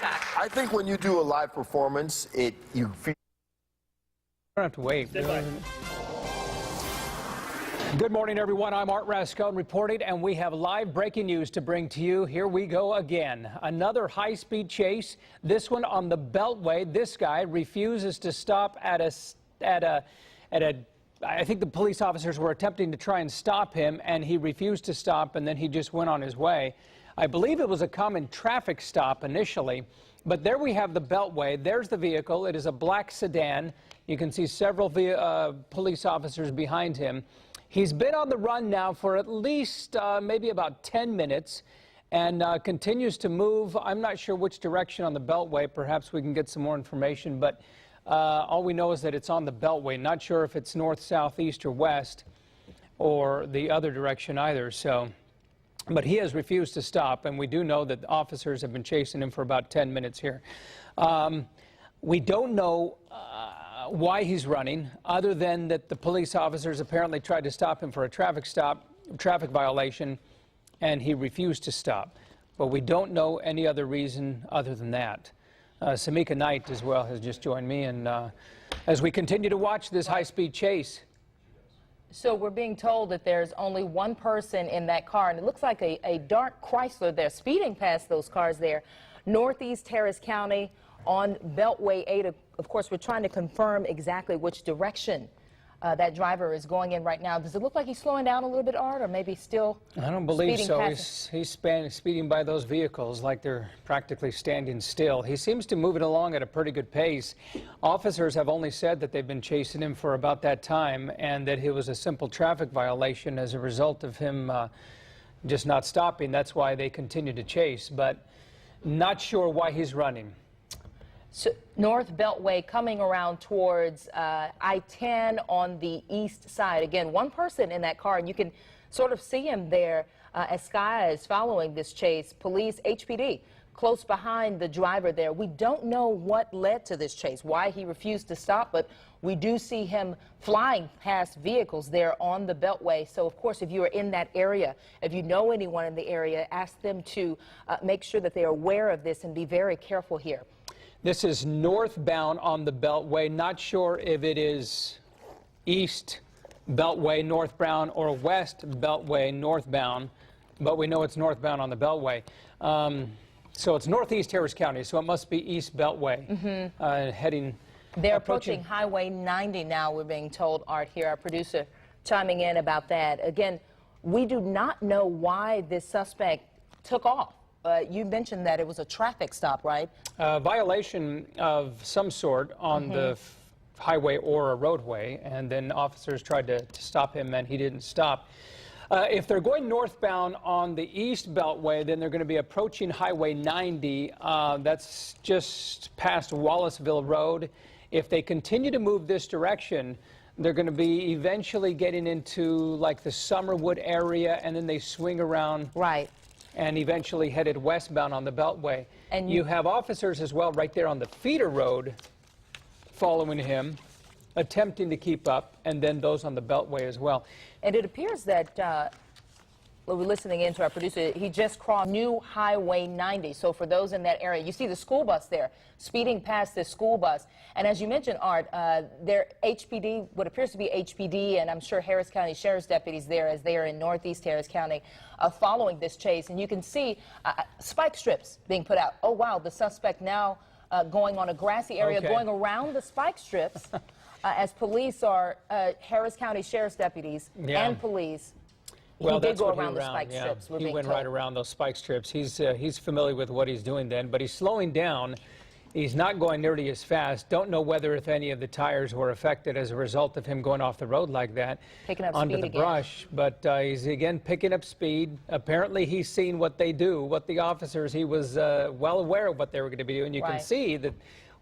attack. I think when you do a live performance, you feel. I don't have to wait. Good morning, everyone. I'm Art Rascone reporting, and we have live breaking news to bring to you. Here we go again. Another high-speed chase, this one on the Beltway. This guy refuses to stop at a I think the police officers were attempting to try and stop him, and he refused to stop, and then he just went on his way. I believe it was a common traffic stop initially, but there we have the Beltway. There's the vehicle. It is a black sedan. You can see several police officers behind him. He's been on the run now for at least maybe about 10 minutes and continues to move. I'm not sure which direction on the Beltway. Perhaps we can get some more information, but all we know is that it's on the Beltway. Not sure if it's north, south, east, or west, or the other direction either. But he has refused to stop, and we do know that officers have been chasing him for about 10 minutes here. We don't know why he's running, other than that the police officers apparently tried to stop him for a traffic violation, and he refused to stop. But we don't know any other reason other than that. Samika Knight as well has just joined me, and as we continue to watch this high-speed chase. So we're being told that there's only one person in that car, and it looks like a dark Chrysler. They're speeding past those cars there. Northeast Harris County on Beltway 8. Of course, we're trying to confirm exactly which direction that driver is going in right now. Does it look like he's slowing down a little bit, Art, or maybe still I don't believe so. past? He's speeding by those vehicles like they're practically standing still. He seems to move it along at a pretty good pace. Officers have only said that they've been chasing him for about that time, and that it was a simple traffic violation as a result of him just not stopping. That's why they continue to chase, but not sure why he's running. So, North Beltway coming around towards I-10 on the east side. Again, one person in that car, and you can sort of see him there as Sky is following this chase. Police, HPD, close behind the driver there. We don't know what led to this chase, why he refused to stop, but we do see him flying past vehicles there on the Beltway. So, of course, if you are in that area, if you know anyone in the area, ask them to make sure that they are aware of this and be very careful here. This is northbound on the Beltway. Not sure if it is east Beltway northbound or west Beltway northbound, but we know it's northbound on the Beltway. So it's northeast Harris County, so it must be east Beltway heading. They're approaching Highway 90 now, we're being told, Art, here, our producer chiming in about that. Again, we do not know why this suspect took off. You mentioned that it was a traffic stop, right? Violation of some sort on the highway or a roadway, and then officers tried to stop him, and he didn't stop. If they're going northbound on the east Beltway, then they're going to be approaching Highway 90. That's just past Wallisville Road. If they continue to move this direction, they're going to be eventually getting into like the Summerwood area, and then they swing around. Right. And eventually headed westbound on the Beltway. And you have officers as well right there on the feeder road following him, attempting to keep up, and then those on the Beltway as well. And it appears that, we're listening in to our producer, he just crossed New Highway 90. So for those in that area, you see the school bus there, speeding past this school bus. And as you mentioned, Art, their HPD, what appears to be HPD, and I'm sure Harris County Sheriff's deputies there, as they are in northeast Harris County, following this chase. And you can see spike strips being put out. Oh, wow, the suspect now going on a grassy area, going around the spike strips as police are, Harris County Sheriff's deputies and police. Well, he did go around the spike strips. He went right around those spike strips. He's familiar with what he's doing then, but he's slowing down. He's not going nearly as fast. Don't know whether if any of the tires were affected as a result of him going off the road like that. Picking up onto speed the again. brush, but he's again picking up speed. Apparently he's seen what they do, what the officers, he was well aware of what they were going to be doing. You can see the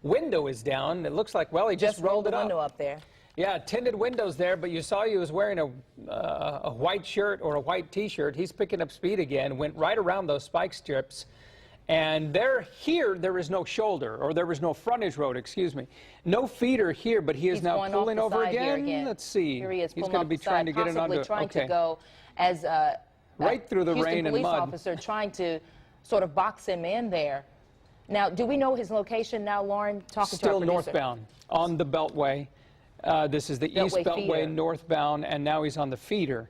window is down. It looks like, well, he just rolled it up. Window up there. Yeah, tinted windows there, but you saw he was wearing a white shirt or a white T-shirt. He's picking up speed again, went right around those spike strips. And there is no shoulder, or there is no frontage road, excuse me. No feeder here, but he is now pulling over again. Let's see. Here he is, he's going to be trying to get it under. Trying to go as right through the rain and mud. Houston police officer trying to sort of box him in there. Now, do we know his location now, Lauren? Talking to our Still producer. northbound on the Beltway. This is the East Beltway northbound, and now he's on the feeder.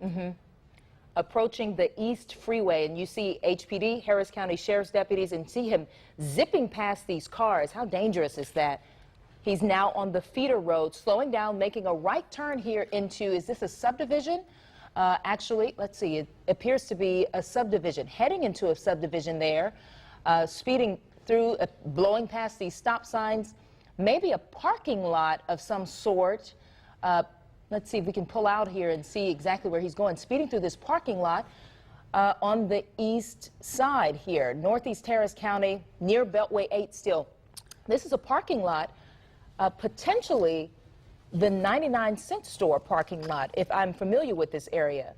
Approaching the East Freeway, and you see HPD, Harris County Sheriff's deputies, and see him zipping past these cars. How dangerous is that? He's now on the feeder road, slowing down, making a right turn here into, is this a subdivision? Actually, let's see, it appears to be a subdivision, heading into a subdivision there, speeding through, blowing past these stop signs, maybe a parking lot of some sort. Let's see if we can pull out here and see exactly where he's going. Speeding through this parking lot on the east side here, Northeast Harris County, near Beltway 8 still. This is a parking lot, potentially the 99-cent store parking lot, if I'm familiar with this area.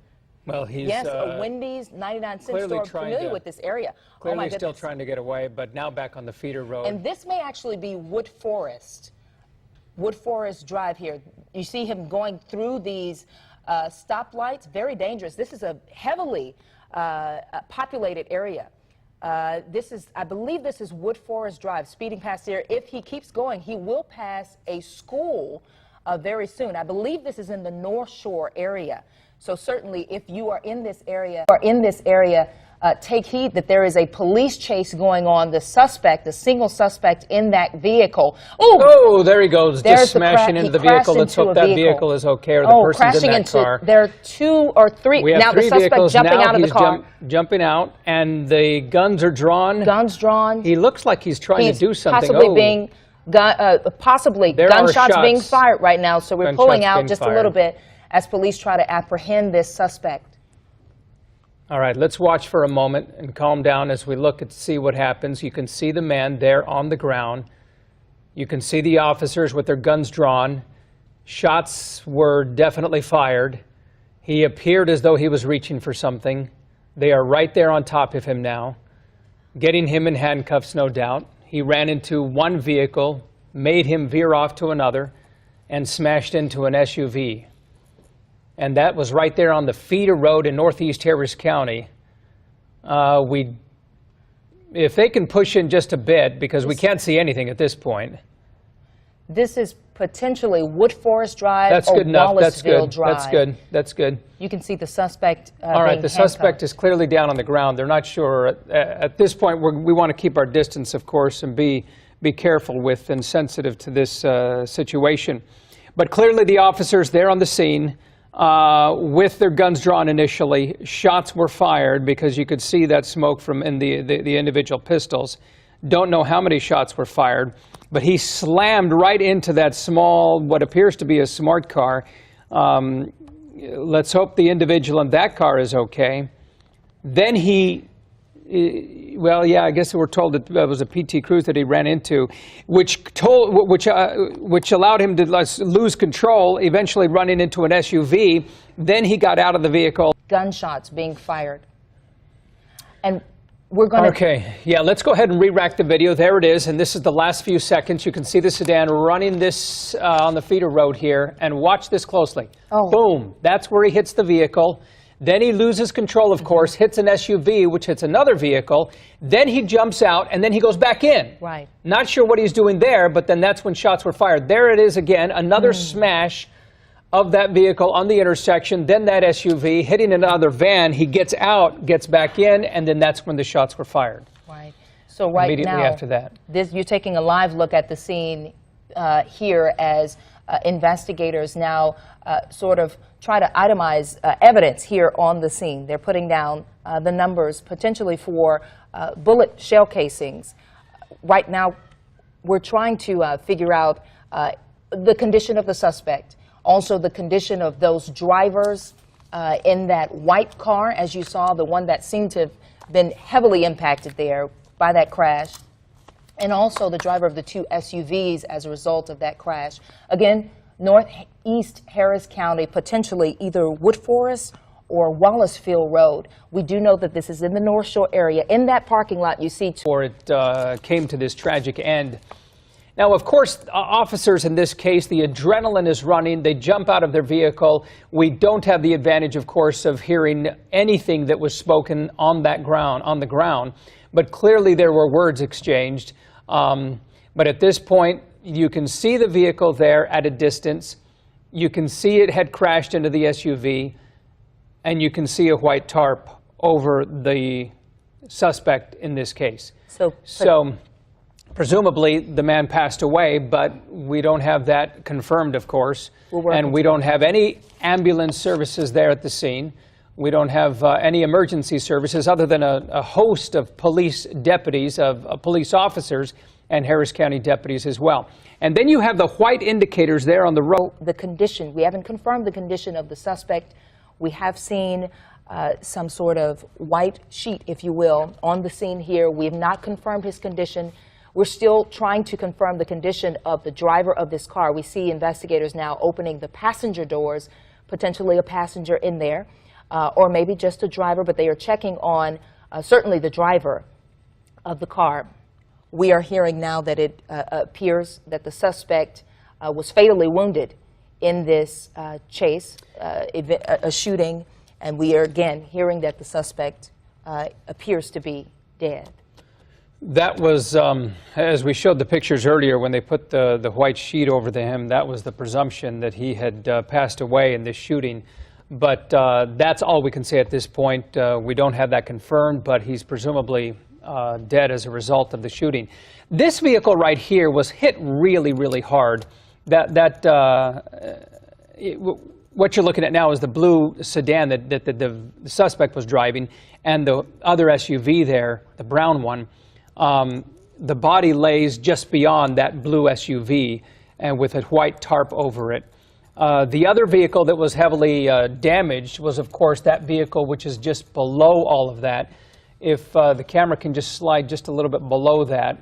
Well, he's yes, a Wendy's 99-cent store. Familiar with this area. Clearly still trying to get away, but now back on the feeder road. And this may actually be Wood Forest Drive here. You see him going through these stoplights. Very dangerous. This is a heavily populated area. I believe this is Wood Forest Drive, speeding past here. If he keeps going, he will pass a school very soon. I believe this is in the North Shore area. So certainly, if you are in this area, take heed that there is a police chase going on. The suspect, the single suspect in that vehicle. Ooh! Oh, there he goes, just smashing into the vehicle. Let's hope that vehicle is okay, or the person's in that car. There are 2 or 3. We have now 3 the suspect vehicles. jumping now out of the car. Jumping out, and the guns are drawn. Guns drawn. He looks like he's trying to do something. Possibly gunshots being fired right now. So we're pulling out just a little bit as police try to apprehend this suspect. All right, let's watch for a moment and calm down as we look and see what happens. You can see the man there on the ground. You can see the officers with their guns drawn. Shots were definitely fired. He appeared as though he was reaching for something. They are right there on top of him now, getting him in handcuffs, no doubt. He ran into one vehicle, made him veer off to another, and smashed into an SUV. And that was right there on the feeder road in Northeast Harris County. If they can push in just a bit, because we can't see anything at this point. This is potentially Wood Forest Drive or Wallisville Drive. That's good. That's good. You can see the suspect all right, the suspect is clearly down on the ground. They're not sure. At this point, we want to keep our distance, of course, and be careful with and sensitive to this situation. But clearly the officers there on the scene, with their guns drawn initially, shots were fired because you could see that smoke from the individual pistols. Don't know how many shots were fired, but he slammed right into that small, what appears to be a smart car. Let's hope the individual in that car is okay. Then well, yeah, I guess we're told that it was a PT Cruise that he ran into, which allowed him to lose control, eventually running into an SUV. Then he got out of the vehicle. Gunshots being fired. And we're going to... Okay, yeah, let's go ahead and re-rack the video. There it is, and this is the last few seconds. You can see the sedan running this on the feeder road here, and watch this closely. Oh. Boom, that's where he hits the vehicle. Then he loses control, of course, hits an SUV, which hits another vehicle. Then he jumps out, and then he goes back in. Right. Not sure what he's doing there, but then that's when shots were fired. There it is again, another smash of that vehicle on the intersection, then that SUV hitting another van. He gets out, gets back in, and then that's when the shots were fired. Right. So right immediately now, after that. You're taking a live look at the scene here as investigators now sort of try to itemize evidence here on the scene. They're putting down the numbers potentially for bullet shell casings. Right now, we're trying to figure out the condition of the suspect, also the condition of those drivers in that white car, as you saw, the one that seemed to have been heavily impacted there by that crash, and also the driver of the 2 SUVs as a result of that crash. Again, Northeast Harris County, potentially either Wood Forest or Wallisville Road. We do know that this is in the North Shore area. In that parking lot, you see... Before it came to this tragic end. Now, of course, officers in this case, the adrenaline is running. They jump out of their vehicle. We don't have the advantage, of course, of hearing anything that was spoken on the ground. But clearly there were words exchanged. But at this point, you can see the vehicle there at a distance. You can see it had crashed into the SUV, and you can see a white tarp over the suspect in this case. So presumably the man passed away, but we don't have that confirmed, of course, and we don't have any ambulance services there at the scene. We don't have any emergency services other than a host of police deputies, of police officers, and Harris County deputies as well. And then you have the white indicators there on the road. The condition, we haven't confirmed the condition of the suspect. We have seen some sort of white sheet, if you will, on the scene here. We have not confirmed his condition. We're still trying to confirm the condition of the driver of this car. We see investigators now opening the passenger doors, potentially a passenger in there, or maybe just a driver, but they are checking on certainly the driver of the car. We are hearing now that it appears that the suspect was fatally wounded in this chase, a shooting, and we are again hearing that the suspect appears to be dead. That was, as we showed the pictures earlier, when they put the white sheet over him, that was the presumption that he had passed away in this shooting. But that's all we can say at this point. We don't have that confirmed, but he's presumably dead as a result of the shooting. This vehicle right here was hit really, really hard. What you're looking at now is the blue sedan that the suspect was driving, and the other SUV there, the brown one. The body lays just beyond that blue SUV and with a white tarp over it. The other vehicle that was heavily damaged was, of course, that vehicle which is just below all of that. If the camera can just slide just a little bit below that,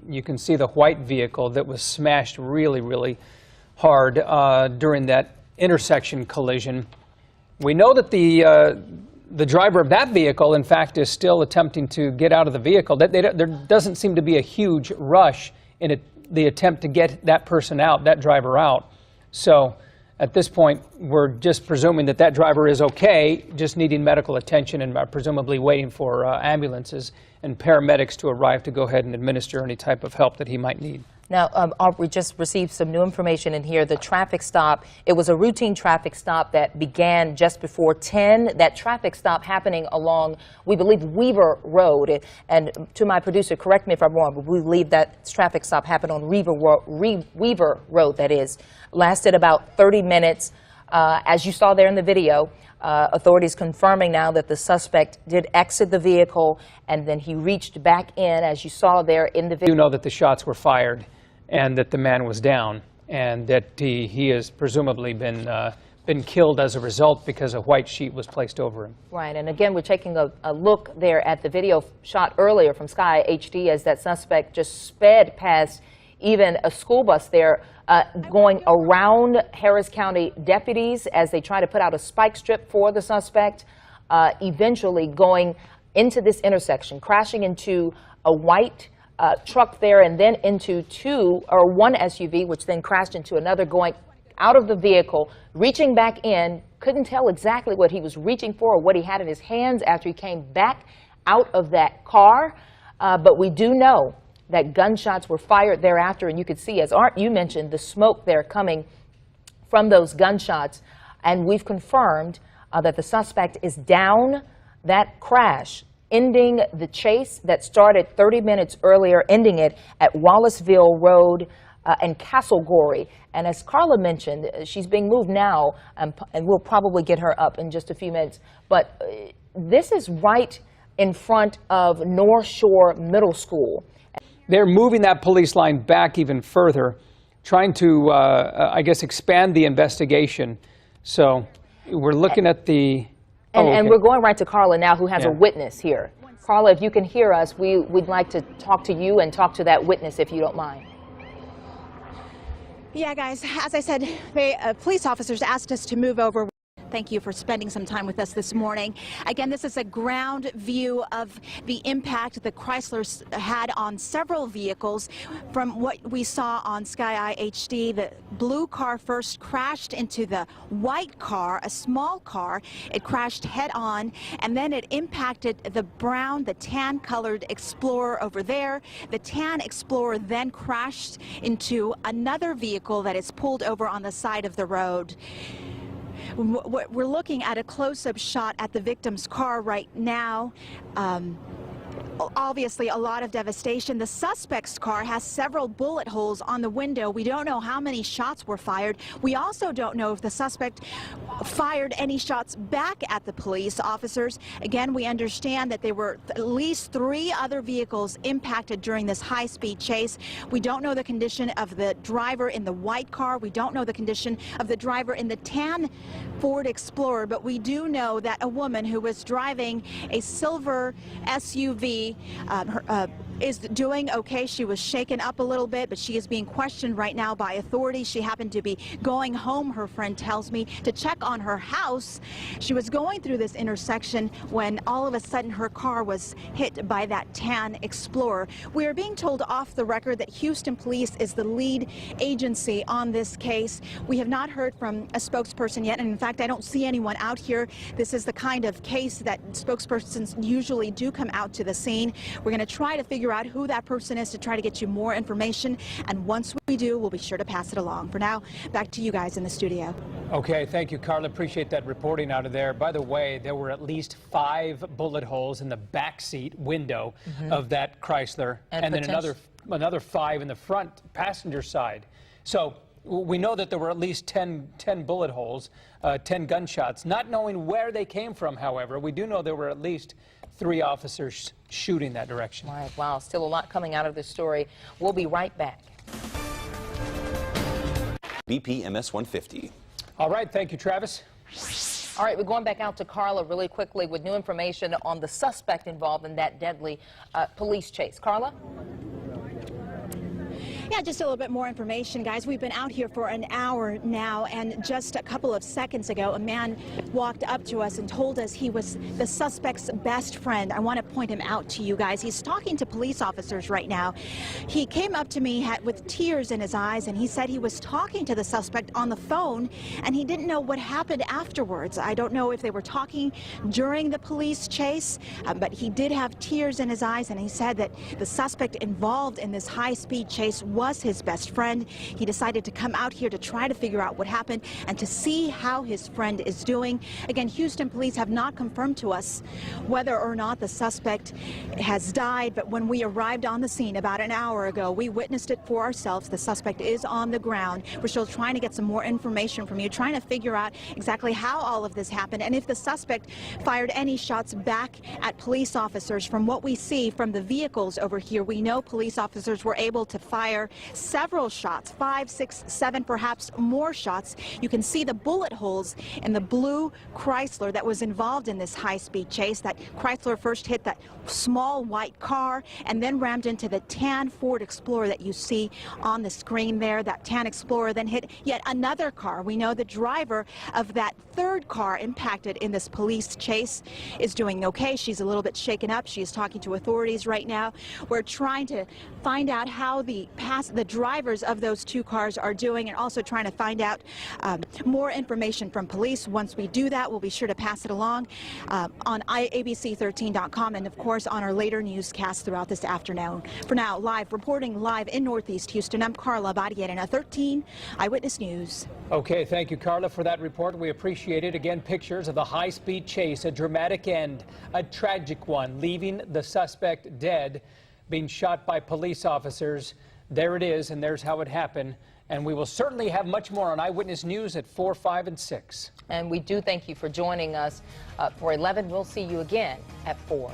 you can see the white vehicle that was smashed really, really hard during that intersection collision. We know that the driver of that vehicle, in fact, is still attempting to get out of the vehicle. There doesn't seem to be a huge rush in the attempt to get that person out, that driver out. So at this point, we're just presuming that that driver is okay, just needing medical attention and presumably waiting for ambulances and paramedics to arrive to go ahead and administer any type of help that he might need. Now, we just received some new information in here. The traffic stop, it was a routine traffic stop that began just before 10. That traffic stop happening along, we believe, Weaver Road. And to my producer, correct me if I'm wrong, but we believe that traffic stop happened on Weaver Road, that is. Lasted about 30 minutes. As you saw there in the video, authorities confirming now that the suspect did exit the vehicle, and then he reached back in, as you saw there in the video. You know that the shots were fired and that the man was down, and that he has presumably been killed as a result because a white sheet was placed over him. Right, and again, we're taking a look there at the video shot earlier from Sky HD as that suspect just sped past even a school bus there, going around Harris County deputies as they try to put out a spike strip for the suspect, eventually going into this intersection, crashing into a white truck there, and then into one SUV, which then crashed into another, going out of the vehicle, reaching back in. Couldn't tell exactly what he was reaching for or what he had in his hands after he came back out of that car, but we do know that gunshots were fired thereafter, and you could see, as Art, you mentioned, the smoke there coming from those gunshots, and we've confirmed that the suspect is down. That crash ending the chase that started 30 minutes earlier, ending it at Wallisville Road and Castlegory. And as Carla mentioned, she's being moved now, and we'll probably get her up in just a few minutes. But this is right in front of North Shore Middle School. They're moving that police line back even further, trying to, I guess, expand the investigation. So we're looking at the... And we're going right to Carla now, who has a witness here. Carla, if you can hear us, we'd like to talk to you and talk to that witness, if you don't mind. Yeah, guys, as I said, police officers asked us to move over. Thank you for spending some time with us this morning. Again, this is a ground view of the impact the Chrysler had on several vehicles. From what we saw on Sky Eye HD, the blue car first crashed into the white car, a small car. It crashed head on, and then it impacted the brown, the tan-colored Explorer over there. The tan Explorer then crashed into another vehicle that is pulled over on the side of the road. We're looking at a close-up shot at the victim's car right now. Obviously, a lot of devastation. The suspect's car has several bullet holes on the window. We don't know how many shots were fired. We also don't know if the suspect fired any shots back at the police officers. Again, we understand that there were at least 3 other vehicles impacted during this high-speed chase. We don't know the condition of the driver in the white car. We don't know the condition of the driver in the tan Ford Explorer, but we do know that a woman who was driving a silver SUV is doing okay. She was shaken up a little bit, but she is being questioned right now by authorities. She happened to be going home, her friend tells me, to check on her house. She was going through this intersection when all of a sudden her car was hit by that tan Explorer. We are being told off the record that Houston Police is the lead agency on this case. We have not heard from a spokesperson yet, and in fact, I don't see anyone out here. This is the kind of case that spokespersons usually do come out to the scene. We're going to try to figure out who that person is to try to get you more information, and once we do, we'll be sure to pass it along. For now, back to you guys in the studio. Okay, thank you, Carla. Appreciate that reporting out of there. By the way, there were at least 5 bullet holes in the back seat window of that Chrysler, and then another 5 in the front passenger side. So we know that there were at least 10 bullet holes, 10 gunshots. Not knowing where they came from, however, we do know there were at least 3 officers shooting that direction. Right, wow, still a lot coming out of this story. We'll be right back. BP MS 150. All right, thank you, Travis. All right, we're going back out to Carla really quickly with new information on the suspect involved in that deadly police chase. Carla? Yeah, just a little bit more information, guys. We've been out here for an hour now, and just a couple of seconds ago, a man walked up to us and told us he was the suspect's best friend. I want to point him out to you guys. He's talking to police officers right now. He came up to me with tears in his eyes, and he said he was talking to the suspect on the phone, and he didn't know what happened afterwards. I don't know if they were talking during the police chase, but he did have tears in his eyes, and he said that the suspect involved in this high-speed chase was his best friend. He decided to come out here to try to figure out what happened and to see how his friend is doing. Again, Houston police have not confirmed to us whether or not the suspect has died, but when we arrived on the scene about an hour ago, we witnessed it for ourselves. The suspect is on the ground. We're still trying to get some more information from you, trying to figure out exactly how all of this happened and if the suspect fired any shots back at police officers. From what we see from the vehicles over here, we know police officers were able to fire several shots, 5, 6, 7, perhaps more shots. You can see the bullet holes in the blue Chrysler that was involved in this high-speed chase. That Chrysler first hit that small white car and then rammed into the tan Ford Explorer that you see on the screen there. That tan Explorer then hit yet another car. We know the driver of that third car impacted in this police chase is doing okay. She's a little bit shaken up. She is talking to authorities right now. We're trying to find out how the drivers of those 2 cars are doing, and also trying to find out more information from police. Once we do that, we'll be sure to pass it along on abc13.com and, of course, on our later newscasts throughout this afternoon. For now, reporting live in Northeast Houston, I'm Carla Badiena, 13 Eyewitness News. Okay, thank you, Carla, for that report. We appreciate it. Again, pictures of the high-speed chase, a dramatic end, a tragic one, leaving the suspect dead, being shot by police officers. There it is, and there's how it happened. And we will certainly have much more on Eyewitness News at 4, 5, and 6. And we do thank you for joining us for 11. We'll see you again at 4.